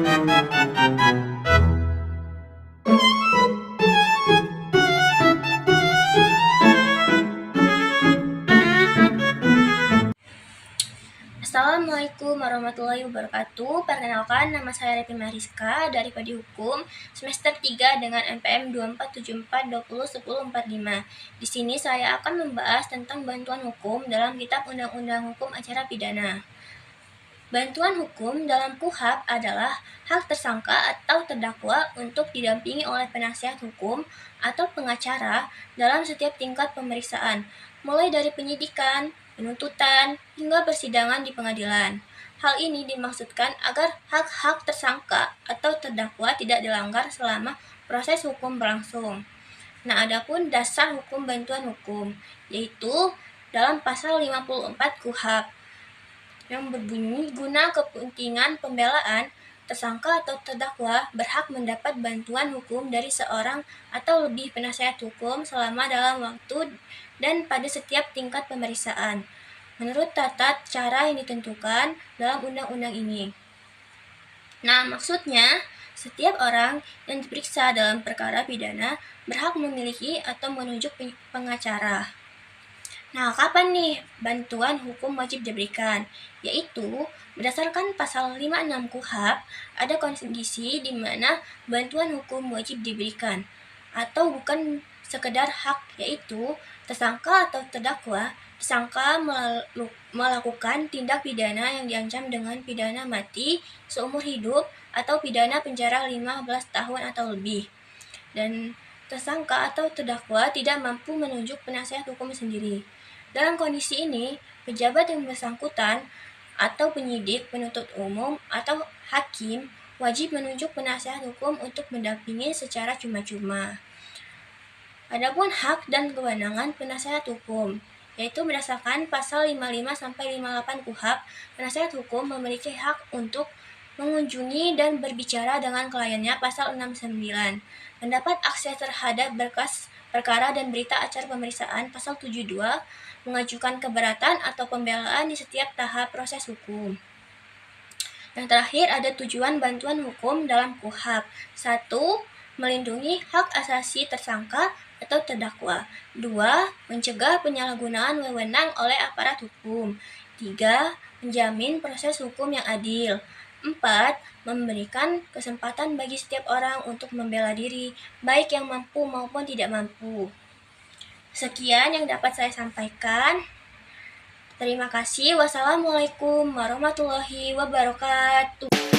Assalamualaikum warahmatullahi wabarakatuh. Perkenalkan, nama saya Repi Mariska dari Prodi Hukum semester 3 dengan NPM 2474201045. Di sini saya akan membahas tentang bantuan hukum dalam Kitab Undang-Undang Hukum Acara Pidana. Bantuan hukum dalam KUHP adalah hak tersangka atau terdakwa untuk didampingi oleh penasihat hukum atau pengacara dalam setiap tingkat pemeriksaan, mulai dari penyidikan, penuntutan, hingga persidangan di pengadilan. Hal ini dimaksudkan agar hak-hak tersangka atau terdakwa tidak dilanggar selama proses hukum berlangsung. Nah, adapun dasar hukum bantuan hukum, yaitu dalam pasal 54 KUHP yang berbunyi, guna kepentingan pembelaan, tersangka atau terdakwa berhak mendapat bantuan hukum dari seorang atau lebih penasihat hukum selama dalam waktu dan pada setiap tingkat pemeriksaan, menurut tata cara yang ditentukan dalam undang-undang ini. Nah, maksudnya, setiap orang yang diperiksa dalam perkara pidana berhak memiliki atau menunjuk pengacara. Nah, kapan nih bantuan hukum wajib diberikan? Yaitu, berdasarkan pasal 56 KUHP, ada kondisi di mana bantuan hukum wajib diberikan, atau bukan sekedar hak, yaitu tersangka atau terdakwa disangka melakukan tindak pidana yang diancam dengan pidana mati seumur hidup atau pidana penjara 15 tahun atau lebih. Dan tersangka atau terdakwa tidak mampu menunjuk penasihat hukum sendiri. Dalam kondisi ini, pejabat yang bersangkutan atau penyidik, penuntut umum, atau hakim wajib menunjuk penasihat hukum untuk mendampingi secara cuma-cuma. Adapun hak dan kewenangan penasihat hukum, yaitu berdasarkan pasal 55-58 KUHP, penasihat hukum memiliki hak untuk mengunjungi dan berbicara dengan kliennya pasal 69, mendapat akses terhadap berkas perkara dan berita acara pemeriksaan pasal 72, mengajukan keberatan atau pembelaan di setiap tahap proses hukum. Yang terakhir, ada tujuan bantuan hukum dalam KUHP. 1. Melindungi hak asasi tersangka atau terdakwa. 2. Mencegah penyalahgunaan wewenang oleh aparat hukum. 3. Menjamin proses hukum yang adil. 4. Memberikan kesempatan bagi setiap orang untuk membela diri, baik yang mampu maupun tidak mampu. Sekian yang dapat saya sampaikan. Terima kasih. Wassalamualaikum warahmatullahi wabarakatuh.